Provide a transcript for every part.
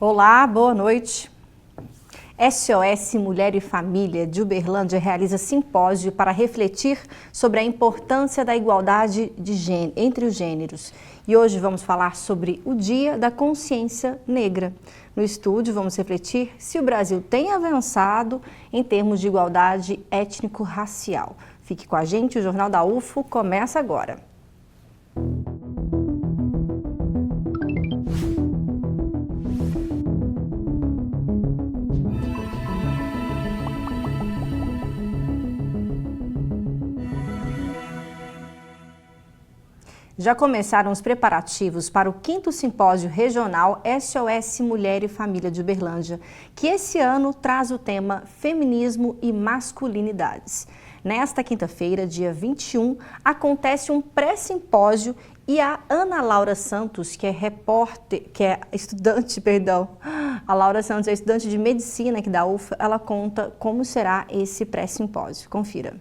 Olá, boa noite. SOS Mulher e Família de Uberlândia realiza simpósio para refletir sobre a importância da igualdade entre os gêneros. E hoje vamos falar sobre o Dia da Consciência Negra. No estúdio vamos refletir se o Brasil tem avançado em termos de igualdade étnico-racial. Fique com a gente, o Jornal da UFO começa agora. Já começaram os preparativos para o 5º Simpósio Regional SOS Mulher e Família de Uberlândia, que esse ano traz o tema Feminismo e Masculinidades. Nesta quinta-feira, dia 21, acontece um pré-simpósio e a Ana Laura Santos, a Laura Santos é estudante de medicina aqui da UFA, ela conta como será esse pré-simpósio. Confira.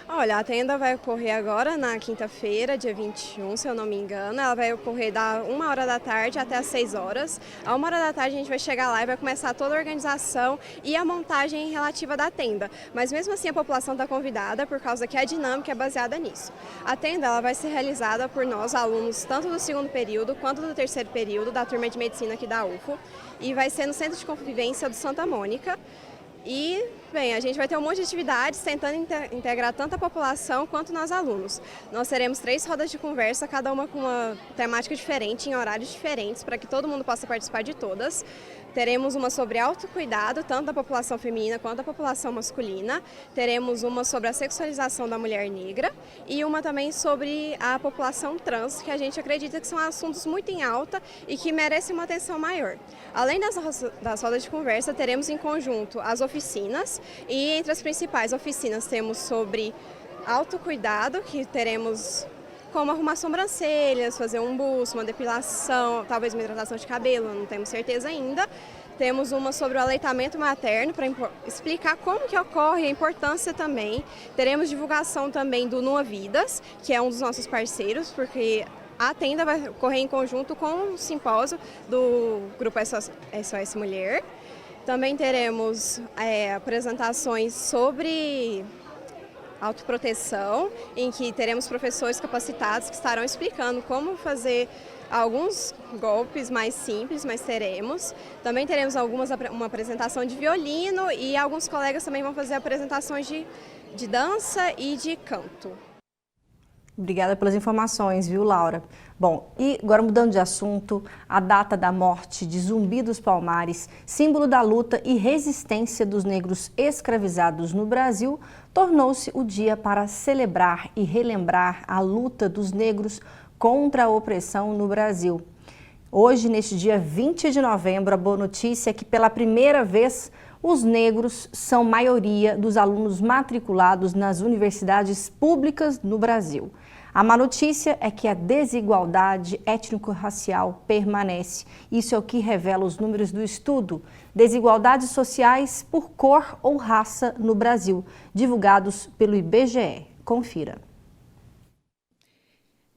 Olha, a tenda vai ocorrer agora na quinta-feira, dia 21, se eu não me engano. Ela vai ocorrer da 1h da tarde até as 6 horas. À 1h da tarde a gente vai chegar lá e vai começar toda a organização e a montagem relativa da tenda. Mas mesmo assim a população está convidada por causa que a dinâmica é baseada nisso. A tenda ela vai ser realizada por nós, alunos, tanto do 2º período quanto do 3º período da turma de medicina aqui da UFO. E vai ser no Centro de Convivência do Santa Mônica. E, bem, a gente vai ter um monte de atividades tentando integrar tanto a população quanto nós alunos. Nós teremos 3 rodas de conversa, cada uma com uma temática diferente, em horários diferentes, para que todo mundo possa participar de todas. Teremos uma sobre autocuidado, tanto da população feminina quanto da população masculina. Teremos uma sobre a sexualização da mulher negra e uma também sobre a população trans, que a gente acredita que são assuntos muito em alta e que merecem uma atenção maior. Além das rodas de conversa, teremos em conjunto as oficinas e entre as principais oficinas temos sobre autocuidado, que teremos como arrumar sobrancelhas, fazer um buço, uma depilação, talvez uma hidratação de cabelo, não temos certeza ainda. Temos uma sobre o aleitamento materno, para explicar como que ocorre e a importância também. Teremos divulgação também do Nua Vidas, que é um dos nossos parceiros, porque a tenda vai ocorrer em conjunto com o simpósio do Grupo SOS Mulher. Também teremos apresentações sobre autoproteção, em que teremos professores capacitados que estarão explicando como fazer alguns golpes mais simples, mas teremos. Também teremos uma apresentação de violino e alguns colegas também vão fazer apresentações de dança e de canto. Obrigada pelas informações, viu, Laura? Bom, e agora mudando de assunto, a data da morte de Zumbi dos Palmares, símbolo da luta e resistência dos negros escravizados no Brasil, tornou-se o dia para celebrar e relembrar a luta dos negros contra a opressão no Brasil. Hoje, neste dia 20 de novembro, a boa notícia é que pela primeira vez os negros são maioria dos alunos matriculados nas universidades públicas no Brasil. A má notícia é que a desigualdade étnico-racial permanece. Isso é o que revela os números do estudo Desigualdades Sociais por Cor ou Raça no Brasil, divulgados pelo IBGE. Confira.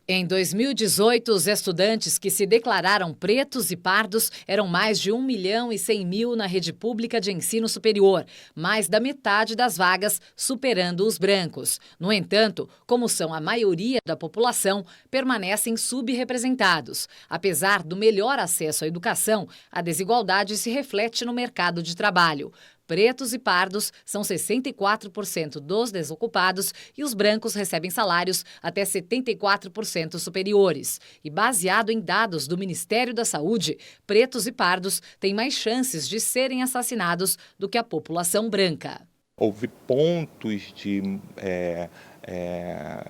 Em 2018, os estudantes que se declararam pretos e pardos eram mais de 1.100.000 na rede pública de ensino superior, mais da metade das vagas superando os brancos. No entanto, como são a maioria da população, permanecem subrepresentados. Apesar do melhor acesso à educação, a desigualdade se reflete no mercado de trabalho. Pretos e pardos são 64% dos desocupados e os brancos recebem salários até 74% superiores. E baseado em dados do Ministério da Saúde, pretos e pardos têm mais chances de serem assassinados do que a população branca. Houve pontos de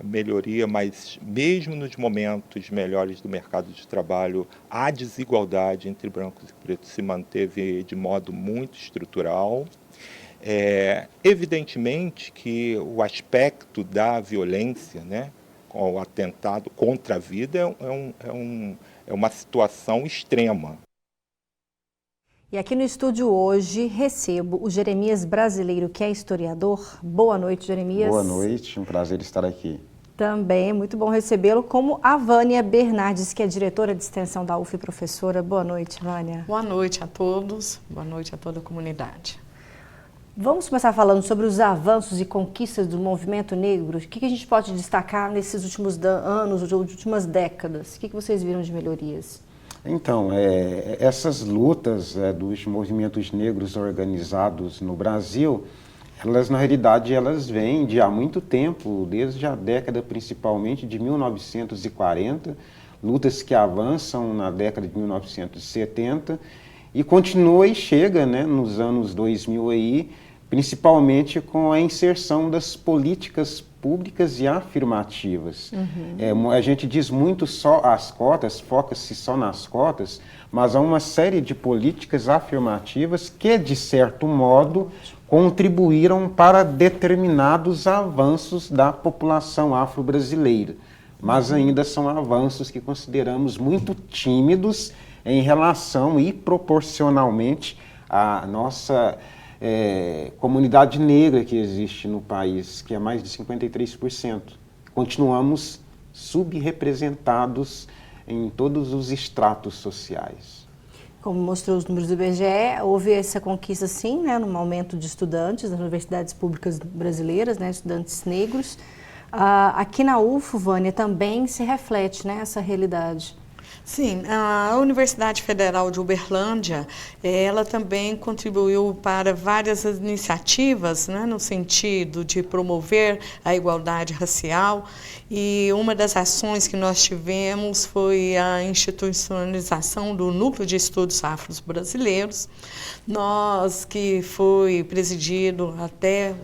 melhoria, mas mesmo nos momentos melhores do mercado de trabalho, a desigualdade entre brancos e pretos se manteve de modo muito estrutural. Evidentemente que o aspecto da violência, né, o atentado contra a vida é uma situação extrema. E aqui no estúdio hoje recebo o Jeremias Brasileiro, que é historiador. Boa noite, Jeremias. Boa noite, um prazer estar aqui. Também é muito bom recebê-lo, como a Vânia Bernardes, que é diretora de extensão da UF e professora. Boa noite, Vânia. Boa noite a todos, boa noite a toda a comunidade. Vamos começar falando sobre os avanços e conquistas do movimento negro. O que a gente pode destacar nesses últimos anos, ou últimas décadas? O que vocês viram de melhorias? Então, essas lutas dos movimentos negros organizados no Brasil, elas, na realidade, elas vêm de há muito tempo, desde a década principalmente de 1940, lutas que avançam na década de 1970 e continua e chega, né, nos anos 2000 aí, principalmente com a inserção das políticas públicas e afirmativas. A gente diz muito só as cotas, foca-se só nas cotas, mas há uma série de políticas afirmativas que, de certo modo, contribuíram para determinados avanços da população afro-brasileira. Mas ainda são avanços que consideramos muito tímidos em relação e proporcionalmente à nossa comunidade negra que existe no país, que é mais de 53%. Continuamos subrepresentados em todos os estratos sociais. Como mostrou os números do IBGE, houve essa conquista sim, né, no aumento de estudantes das universidades públicas brasileiras, né, estudantes negros. Aqui na UFO, Vânia, também se reflete, né, essa realidade. Sim, a Universidade Federal de Uberlândia, ela também contribuiu para várias iniciativas, né, no sentido de promover a igualdade racial, e uma das ações que nós tivemos foi a institucionalização do Núcleo de Estudos Afro-Brasileiros, que foi presidido até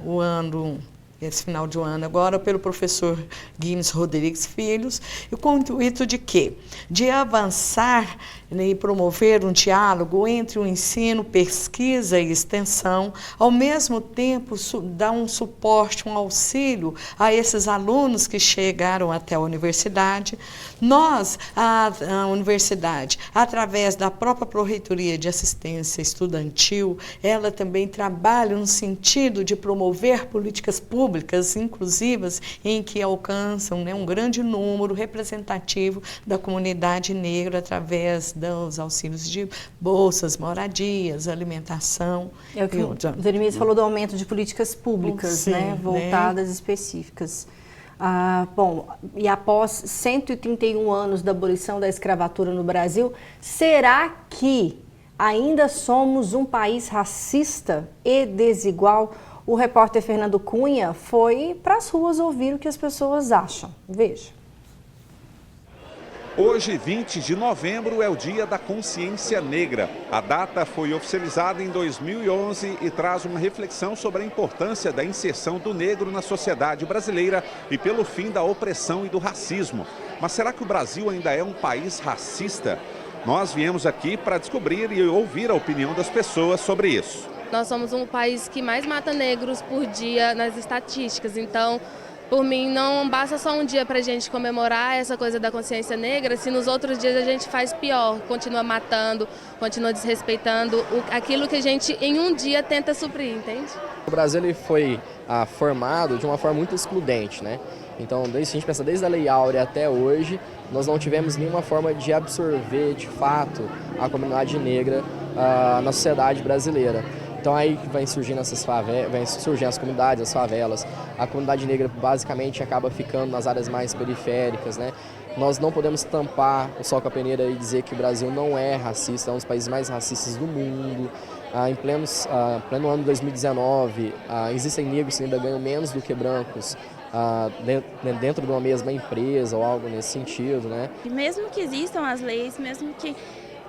esse final de ano agora, pelo professor Guinness Rodrigues Filhos, e com o intuito de quê? De avançar, né, e promover um diálogo entre o ensino, pesquisa e extensão, ao mesmo tempo dar um suporte, um auxílio a esses alunos que chegaram até a universidade. Nós, a universidade, através da própria Pró-Reitoria de Assistência Estudantil, ela também trabalha no sentido de promover políticas públicas inclusivas em que alcançam, né, um grande número representativo da comunidade negra através dos auxílios de bolsas, moradias, alimentação. É o que o Vermelho falou do aumento de políticas públicas, sim, né, voltadas, específicas. Bom, e após 131 anos da abolição da escravatura no Brasil, será que ainda somos um país racista e desigual? O repórter Fernando Cunha foi para as ruas ouvir o que as pessoas acham. Veja. Hoje, 20 de novembro, é o Dia da Consciência Negra. A data foi oficializada em 2011 e traz uma reflexão sobre a importância da inserção do negro na sociedade brasileira e pelo fim da opressão e do racismo. Mas será que o Brasil ainda é um país racista? Nós viemos aqui para descobrir e ouvir a opinião das pessoas sobre isso. Nós somos um país que mais mata negros por dia nas estatísticas, então, por mim, não basta só um dia para a gente comemorar essa coisa da consciência negra, se nos outros dias a gente faz pior, continua matando, continua desrespeitando aquilo que a gente em um dia tenta suprir, entende? O Brasil ele foi formado de uma forma muito excludente, né? Então, se a gente pensa desde a Lei Áurea até hoje, nós não tivemos nenhuma forma de absorver, de fato, a comunidade negra na sociedade brasileira. Então aí vai surgindo essas favelas, vai surgindo as comunidades, as favelas. A comunidade negra basicamente acaba ficando nas áreas mais periféricas, né? Nós não podemos tampar o sol com a peneira e dizer que o Brasil não é racista, é um dos países mais racistas do mundo. Em pleno ano de 2019, existem negros que ainda ganham menos do que brancos dentro de uma mesma empresa ou algo nesse sentido, né? E mesmo que existam as leis, mesmo que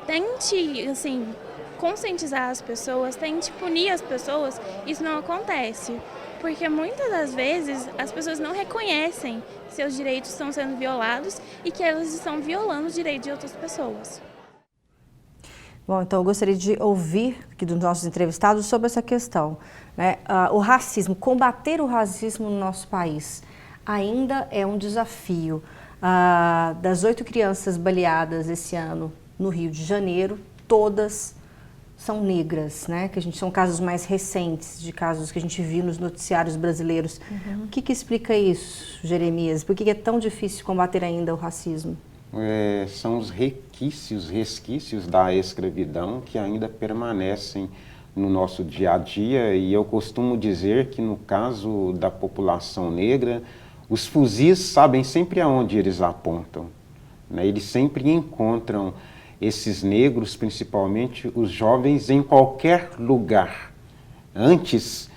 tente, assim, conscientizar as pessoas, tente punir as pessoas, isso não acontece. Porque muitas das vezes as pessoas não reconhecem que seus direitos estão sendo violados e que elas estão violando os direitos de outras pessoas. Bom, então eu gostaria de ouvir aqui dos nossos entrevistados sobre essa questão, né? O racismo, combater o racismo no nosso país ainda é um desafio. Das 8 crianças baleadas esse ano no Rio de Janeiro, todas são negras, né? Que são casos mais recentes, de casos que a gente viu nos noticiários brasileiros. O que explica isso, Jeremias? Por que é tão difícil combater ainda o racismo? São os resquícios da escravidão que ainda permanecem no nosso dia a dia, e eu costumo dizer que no caso da população negra, os fuzis sabem sempre aonde eles apontam, né? Eles sempre encontram esses negros, principalmente os jovens, em qualquer lugar. Antes,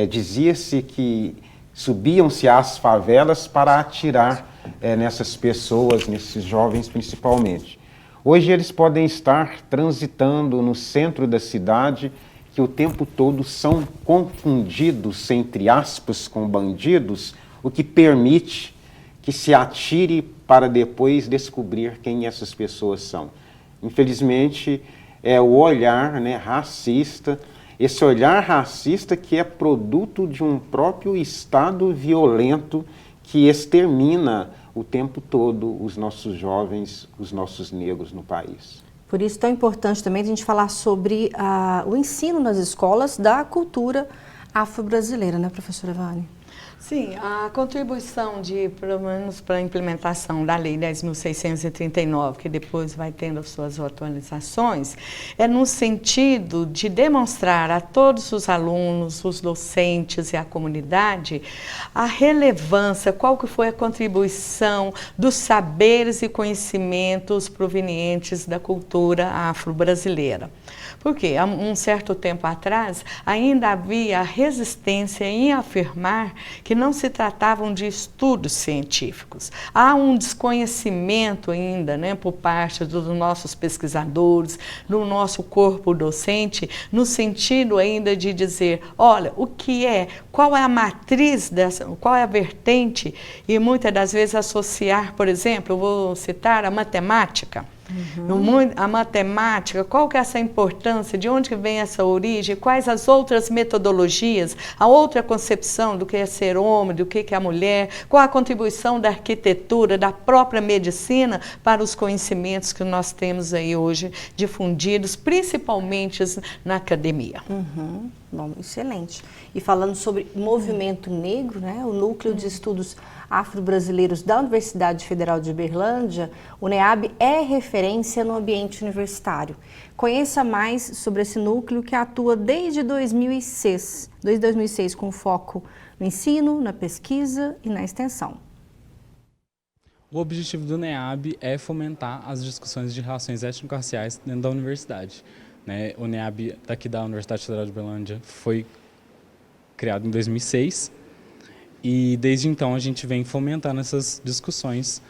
dizia-se que subiam-se às favelas para atirar nessas pessoas, nesses jovens principalmente. Hoje eles podem estar transitando no centro da cidade, que o tempo todo são confundidos, entre aspas, com bandidos, o que permite que se atire para depois descobrir quem essas pessoas são. Infelizmente, é o olhar, né, racista, esse olhar racista que é produto de um próprio Estado violento que extermina o tempo todo os nossos jovens, os nossos negros no país. Por isso, tão importante também a gente falar sobre o ensino nas escolas da cultura afro-brasileira, né, professora Vânia? Sim, a contribuição pelo menos para a implementação da Lei 10.639, que depois vai tendo as suas atualizações, é no sentido de demonstrar a todos os alunos, os docentes e a comunidade a relevância, qual que foi a contribuição dos saberes e conhecimentos provenientes da cultura afro-brasileira. Porque há um certo tempo atrás ainda havia resistência em afirmar que não se tratavam de estudos científicos. Há um desconhecimento ainda, né, por parte dos nossos pesquisadores, do nosso corpo docente, no sentido ainda de dizer, olha, o que é, qual é a matriz dessa, qual é a vertente, e muitas das vezes associar, por exemplo, eu vou citar a matemática. A matemática, qual que é essa importância, de onde que vem essa origem, quais as outras metodologias, a outra concepção do que é ser homem, do que é a mulher, qual a contribuição da arquitetura, da própria medicina para os conhecimentos que nós temos aí hoje difundidos, principalmente na academia. Bom, excelente. E falando sobre movimento negro, né, o Núcleo de Estudos Afro-Brasileiros da Universidade Federal de Uberlândia, o NEAB é referência no ambiente universitário. Conheça mais sobre esse núcleo que atua desde 2006 com foco no ensino, na pesquisa e na extensão. O objetivo do NEAB é fomentar as discussões de relações étnico-raciais dentro da universidade. O NEAB daqui da Universidade Federal de Uberlândia foi criado em 2006 e desde então a gente vem fomentando essas discussões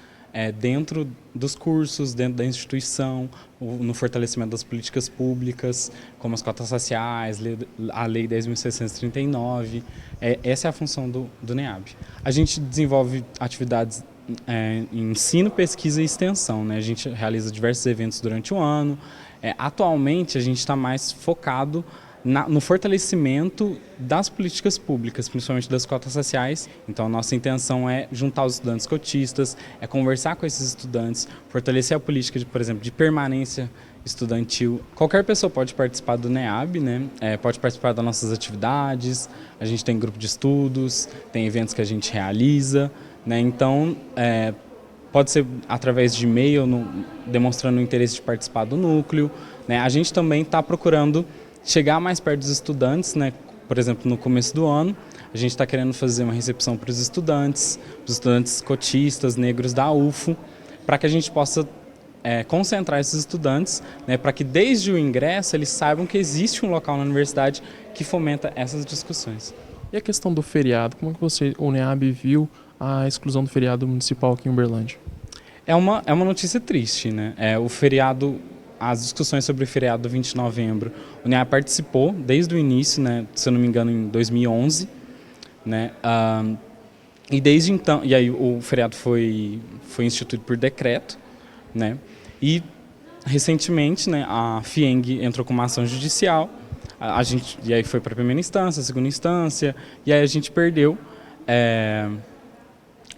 dentro dos cursos, dentro da instituição, no fortalecimento das políticas públicas, como as cotas raciais, a Lei 10.639. Essa é a função do NEAB. A gente desenvolve atividades em ensino, pesquisa e extensão, né? A gente realiza diversos eventos durante o ano. Atualmente a gente está mais focado no fortalecimento das políticas públicas, principalmente das cotas raciais. Então a nossa intenção é juntar os estudantes cotistas, é conversar com esses estudantes, fortalecer a política, por exemplo, de permanência estudantil. Qualquer pessoa pode participar do NEAB, né? Pode participar das nossas atividades, a gente tem grupo de estudos, tem eventos que a gente realiza, né? Então pode ser através de e-mail, demonstrando o interesse de participar do núcleo, né? A gente também está procurando chegar mais perto dos estudantes, né? Por exemplo, no começo do ano, a gente está querendo fazer uma recepção para os estudantes cotistas, negros da UFO, para que a gente possa concentrar esses estudantes, né? Para que desde o ingresso eles saibam que existe um local na universidade que fomenta essas discussões. E a questão do feriado, como é que o NEAB viu a exclusão do feriado municipal aqui em Uberlândia? É uma notícia triste, né? O feriado, as discussões sobre o feriado do 20 de novembro, o NEAB participou desde o início, né? Se eu não me engano, em 2011, né? E desde então, e aí o feriado foi instituído por decreto, né? E recentemente, né, a FIENG entrou com uma ação judicial, e aí foi para a primeira instância, a segunda instância, e aí a gente perdeu.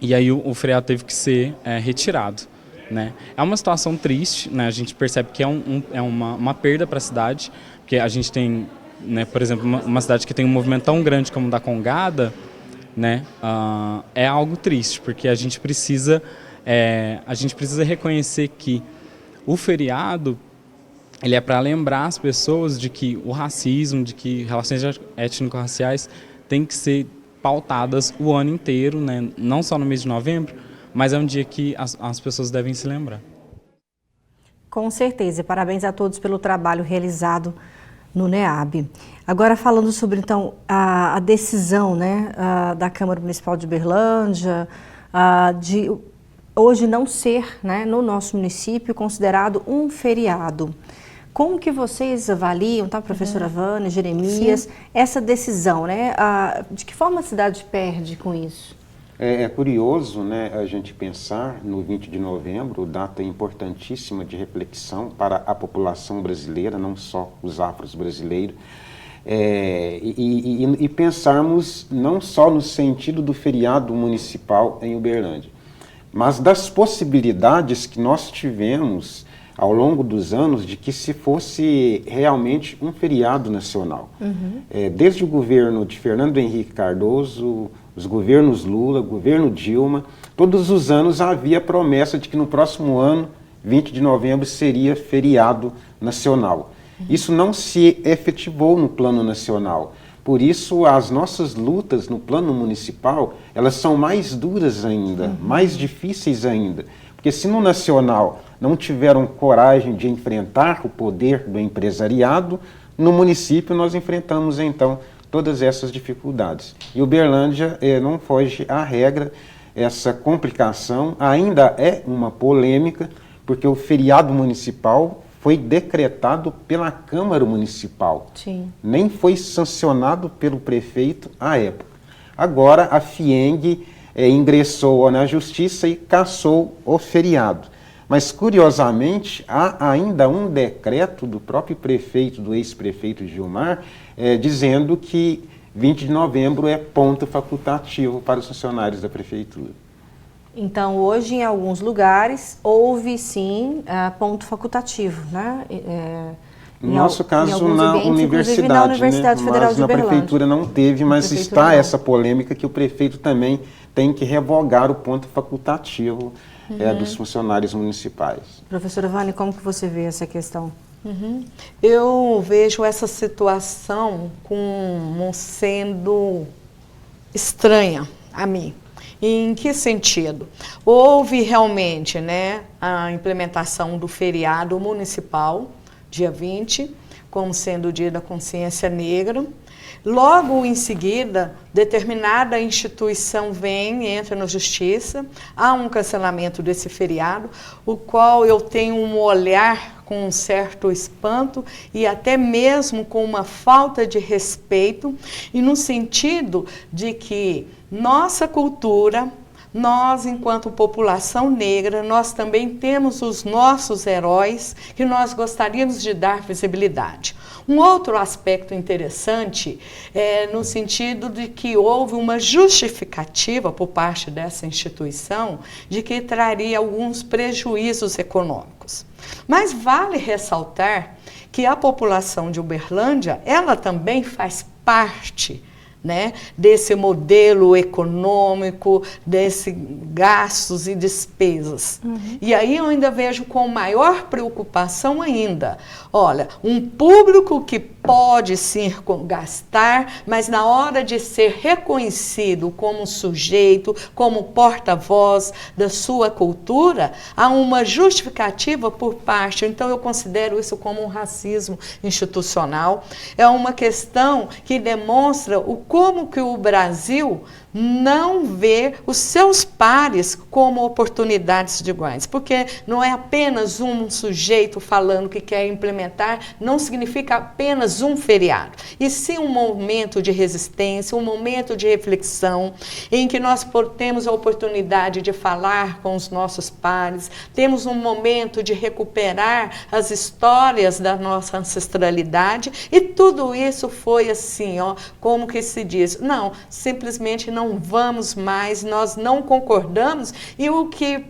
E aí o feriado teve que ser retirado, né? É uma situação triste, né? A gente percebe que é uma perda para a cidade, porque a gente tem, né, por exemplo, uma cidade que tem um movimento tão grande como o da Congada, né? É algo triste, porque a gente precisa reconhecer que o feriado ele é para lembrar as pessoas de que o racismo, de que relações étnico-raciais têm que ser pautadas o ano inteiro, né? Não só no mês de novembro, mas é um dia que as pessoas devem se lembrar. Com certeza. Parabéns a todos pelo trabalho realizado no NEAB. Agora falando sobre então a decisão, né, da Câmara Municipal de Uberlândia de hoje não ser, né, no nosso município considerado um feriado. Como que vocês avaliam, tá, professora Vânia, Jeremias, sim, essa decisão, né? De que forma a cidade perde com isso? É curioso, né, a gente pensar no 20 de novembro, data importantíssima de reflexão para a população brasileira, não só os afros brasileiros, e pensarmos não só no sentido do feriado municipal em Uberlândia, mas das possibilidades que nós tivemos ao longo dos anos de que se fosse realmente um feriado nacional. Desde o governo de Fernando Henrique Cardoso, os governos Lula, governo Dilma, todos os anos havia a promessa de que no próximo ano, 20 de novembro, seria feriado nacional. Isso não se efetivou no plano nacional. Por isso, as nossas lutas no plano municipal, elas são mais duras ainda, mais difíceis ainda. Porque se no nacional não tiveram coragem de enfrentar o poder do empresariado, no município nós enfrentamos então todas essas dificuldades. E Uberlândia não foge à regra, essa complicação ainda é uma polêmica, porque o feriado municipal foi decretado pela Câmara Municipal. Sim. Nem foi sancionado pelo prefeito à época. Agora a FIENG ingressou na Justiça e cassou o feriado. Mas, curiosamente, há ainda um decreto do próprio prefeito, do ex-prefeito Gilmar, dizendo que 20 de novembro é ponto facultativo para os funcionários da prefeitura. Então, hoje, em alguns lugares, houve, sim, ponto facultativo, né? No nosso caso, na Universidade Federal de Uberlândia. Na prefeitura não teve, mas está essa polêmica que o prefeito também tem que revogar o ponto facultativo dos funcionários municipais. Professora Vânia, como que você vê essa questão? Eu vejo essa situação como sendo estranha a mim. Em que sentido? Houve realmente, né, a implementação do feriado municipal, dia 20, como sendo o Dia da Consciência Negra. Logo em seguida, determinada instituição entra na justiça, há um cancelamento desse feriado, o qual eu tenho um olhar com um certo espanto e até mesmo com uma falta de respeito, e no sentido de que nossa cultura, nós, enquanto população negra, nós também temos os nossos heróis que nós gostaríamos de dar visibilidade. Um outro aspecto interessante é no sentido de que houve uma justificativa por parte dessa instituição de que traria alguns prejuízos econômicos. Mas vale ressaltar que a população de Uberlândia, ela também faz parte, né, desse modelo econômico, desses gastos e despesas. E aí eu ainda vejo com maior preocupação ainda, olha, um público que pode sim gastar, mas na hora de ser reconhecido como sujeito, como porta-voz da sua cultura, há uma justificativa por parte, então eu considero isso como um racismo institucional, é uma questão que demonstra como que o Brasil não vê os seus pares como oportunidades de iguais, porque não é apenas um sujeito falando que quer implementar, não significa apenas um feriado, e sim um momento de resistência, um momento de reflexão, em que nós temos a oportunidade de falar com os nossos pares, temos um momento de recuperar as histórias da nossa ancestralidade, e tudo isso foi assim, ó, como que se diz, não, simplesmente não vamos mais, nós não concordamos. E o que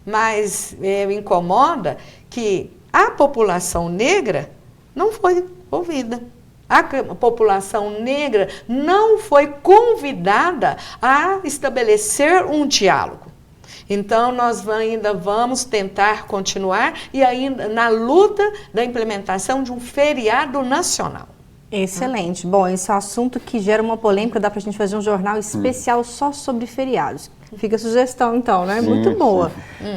mais incomoda, que a população negra não foi ouvida. A população negra não foi convidada a estabelecer um diálogo. Então, nós ainda vamos tentar continuar e ainda na luta da implementação de um feriado nacional. Excelente. Bom, esse é um assunto que gera uma polêmica, dá para a gente fazer um jornal especial só sobre feriados. Fica a sugestão, então, né? Muito boa.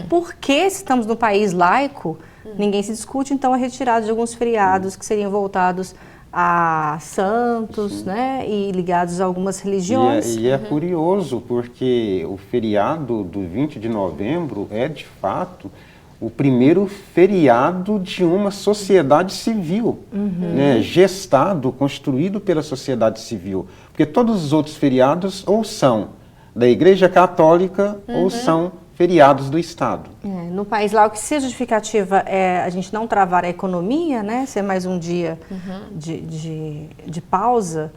Porque se estamos no país laico, ninguém se discute, então, a retirada de alguns feriados que seriam voltados a santos, né, e ligados a algumas religiões. E é curioso, porque o feriado do 20 de novembro é, de fato, o primeiro feriado de uma sociedade civil, né, gestado, construído pela sociedade civil. Porque todos os outros feriados ou são da Igreja Católica ou são feriados do Estado. No país lá, o que se a justificativa é a gente não travar a economia, né, ser mais um dia de pausa,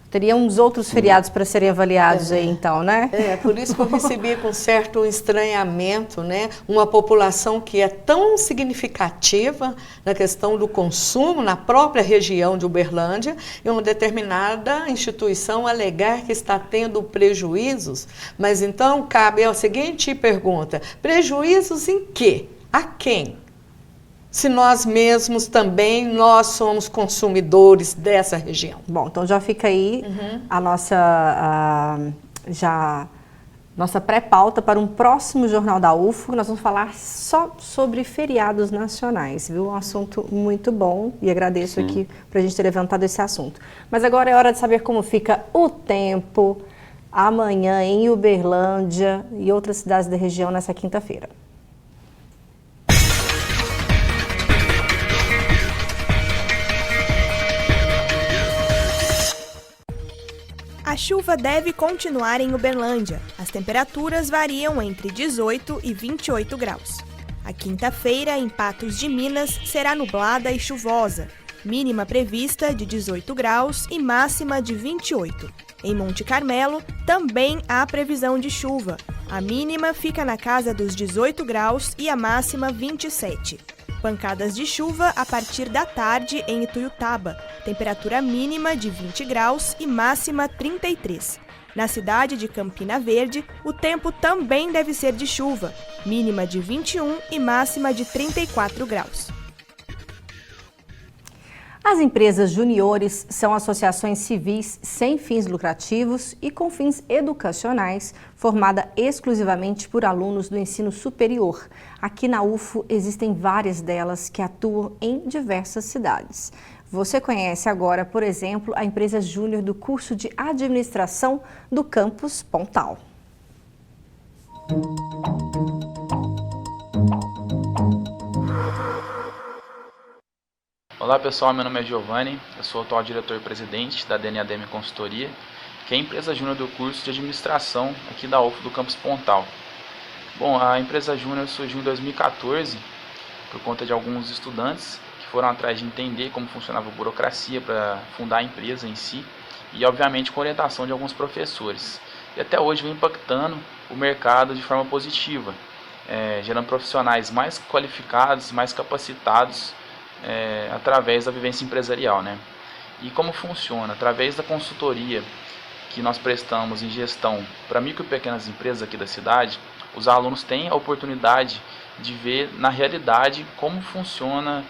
teria uns outros feriados para serem avaliados aí, então, né? Por isso que eu recebi com certo estranhamento, né? Uma população que é tão significativa na questão do consumo na própria região de Uberlândia e uma determinada instituição alegar que está tendo prejuízos. Mas então cabe a seguinte pergunta: prejuízos em quê? A quem? Se nós mesmos também, nós somos consumidores dessa região. Bom, então já fica aí a nossa, nossa pré-pauta para um próximo Jornal da UFO. Nós vamos falar só sobre feriados nacionais, viu? Um assunto muito bom e agradeço aqui para a gente ter levantado esse assunto. Mas agora é hora de saber como fica o tempo amanhã em Uberlândia e outras cidades da região nessa quinta-feira. A chuva deve continuar em Uberlândia. As temperaturas variam entre 18 e 28 graus. A quinta-feira, em Patos de Minas, será nublada e chuvosa. Mínima prevista de 18 graus e máxima de 28. Em Monte Carmelo, também há previsão de chuva. A mínima fica na casa dos 18 graus e a máxima 27. Pancadas de chuva a partir da tarde em Ituiutaba, temperatura mínima de 20 graus e máxima 33. Na cidade de Campina Verde, o tempo também deve ser de chuva, mínima de 21 e máxima de 34 graus. As empresas juniores são associações civis sem fins lucrativos e com fins educacionais, formada exclusivamente por alunos do ensino superior. Aqui na UFO existem várias delas que atuam em diversas cidades. Você conhece agora, por exemplo, a empresa júnior do curso de administração do campus Pontal. Olá pessoal, meu nome é Giovanni, eu sou o atual diretor-presidente da DNADM Consultoria, que é a empresa júnior do curso de administração aqui da UFO do campus Pontal. Bom, a empresa júnior surgiu em 2014 por conta de alguns estudantes que foram atrás de entender como funcionava a burocracia para fundar a empresa em si e obviamente com orientação de alguns professores. E até hoje vem impactando o mercado de forma positiva, gerando profissionais mais qualificados, mais capacitados, através da vivência empresarial, né? E como funciona? Através da consultoria que nós prestamos em gestão para micro e pequenas empresas aqui da cidade, os alunos têm a oportunidade de ver na realidade como funciona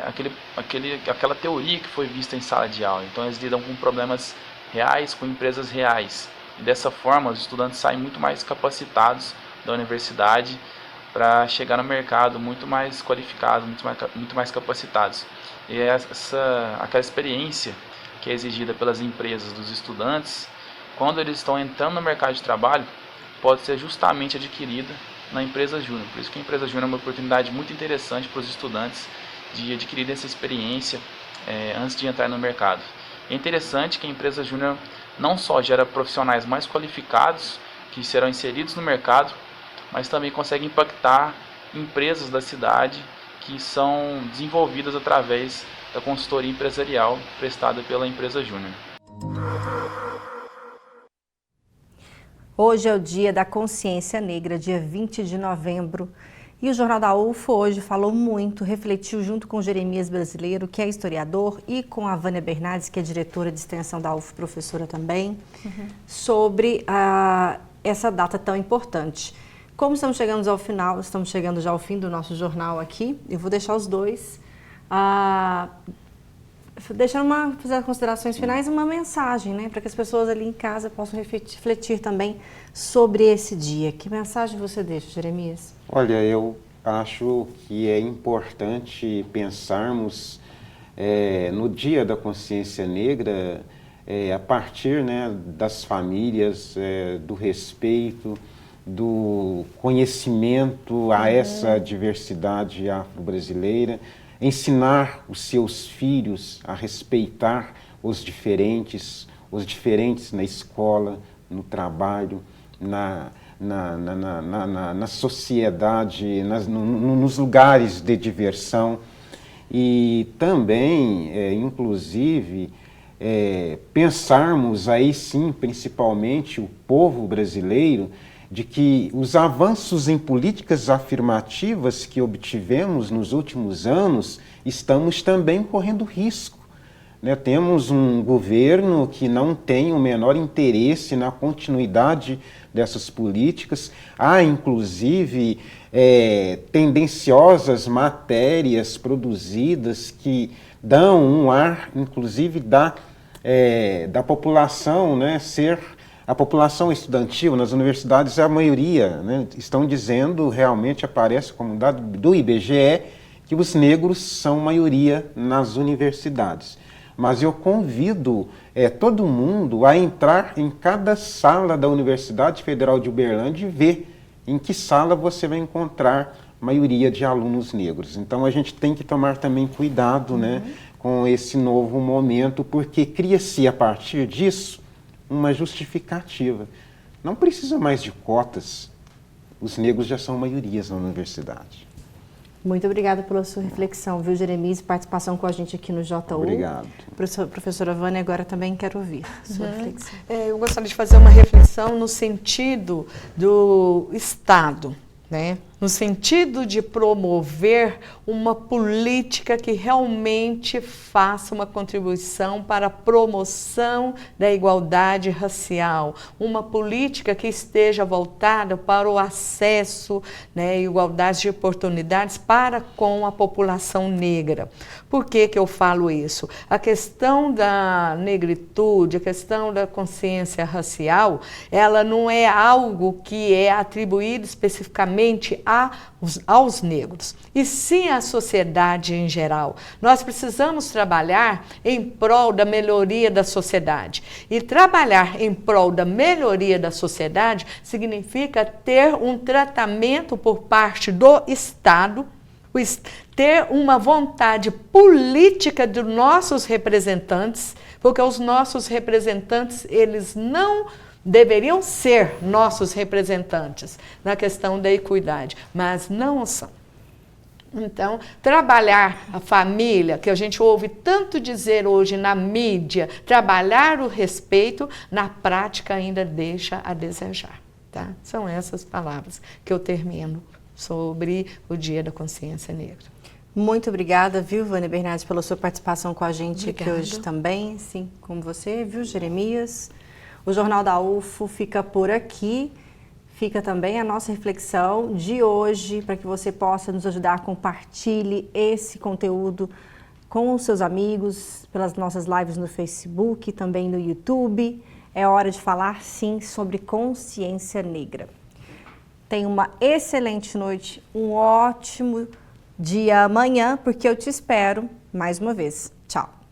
aquela teoria que foi vista em sala de aula. Então eles lidam com problemas reais, com empresas reais. E dessa forma os estudantes saem muito mais capacitados da universidade para chegar no mercado muito mais qualificados, muito mais capacitados. E aquela experiência que é exigida pelas empresas dos estudantes, quando eles estão entrando no mercado de trabalho, pode ser justamente adquirida na empresa júnior. Por isso que a empresa júnior é uma oportunidade muito interessante para os estudantes de adquirir essa experiência antes de entrar no mercado. É interessante que a empresa júnior não só gera profissionais mais qualificados que serão inseridos no mercado, mas também consegue impactar empresas da cidade que são desenvolvidas através da consultoria empresarial prestada pela empresa júnior. Hoje é o Dia da Consciência Negra, dia 20 de novembro. E o Jornal da UFO hoje falou muito, refletiu junto com o Jeremias Brasileiro, que é historiador, e com a Vânia Bernardes, que é diretora de extensão da UFO, professora também, sobre essa data tão importante. Como estamos chegando ao final, estamos chegando já ao fim do nosso jornal aqui, eu vou deixar os dois, fazer as considerações finais, uma mensagem, né, para que as pessoas ali em casa possam refletir também sobre esse dia. Que mensagem você deixa, Jeremias? Olha, eu acho que é importante pensarmos no Dia da Consciência Negra a partir, né, das famílias, do respeito, do conhecimento a essa diversidade afro-brasileira, ensinar os seus filhos a respeitar os diferentes na escola, no trabalho, na sociedade, nos lugares de diversão. E também, inclusive, pensarmos aí sim, principalmente o povo brasileiro, de que os avanços em políticas afirmativas que obtivemos nos últimos anos, estamos também correndo risco. Né? Temos um governo que não tem o menor interesse na continuidade dessas políticas. Há, inclusive, tendenciosas matérias produzidas que dão um ar, inclusive, da população, né, a população estudantil nas universidades, a maioria, né, estão dizendo, realmente aparece como dado do IBGE, que os negros são maioria nas universidades. Mas eu convido todo mundo a entrar em cada sala da Universidade Federal de Uberlândia e ver em que sala você vai encontrar maioria de alunos negros. Então a gente tem que tomar também cuidado, né, com esse novo momento, porque cria-se a partir disso uma justificativa. Não precisa mais de cotas. Os negros já são maiorias na universidade. Muito obrigada pela sua reflexão, viu, Jeremias, participação com a gente aqui no JU. Obrigado. Professora Vânia, agora também quero ouvir sua reflexão. Eu gostaria de fazer uma reflexão no sentido do Estado, né? No sentido de promover uma política que realmente faça uma contribuição para a promoção da igualdade racial, uma política que esteja voltada para o acesso, né, e igualdade de oportunidades para com a população negra. Por que que eu falo isso? A questão da negritude, a questão da consciência racial, ela não é algo que é atribuído especificamente aos negros, e sim à sociedade em geral. Nós precisamos trabalhar em prol da melhoria da sociedade. E trabalhar em prol da melhoria da sociedade significa ter um tratamento por parte do Estado, ter uma vontade política dos nossos representantes, porque os nossos representantes, eles não deveriam ser nossos representantes na questão da equidade, mas não são. Então, trabalhar a família, que a gente ouve tanto dizer hoje na mídia, trabalhar o respeito, na prática ainda deixa a desejar. Tá? São essas palavras que eu termino sobre o Dia da Consciência Negra. Muito obrigada, viu, Vânia Bernardes, pela sua participação com a gente aqui Obrigada. hoje também, sim, como você, viu, Jeremias? O Jornal da UFO fica por aqui, fica também a nossa reflexão de hoje, para que você possa nos ajudar, compartilhe esse conteúdo com os seus amigos, pelas nossas lives no Facebook, também no YouTube. É hora de falar, sim, sobre consciência negra. Tenha uma excelente noite, um ótimo dia amanhã, porque eu te espero mais uma vez. Tchau!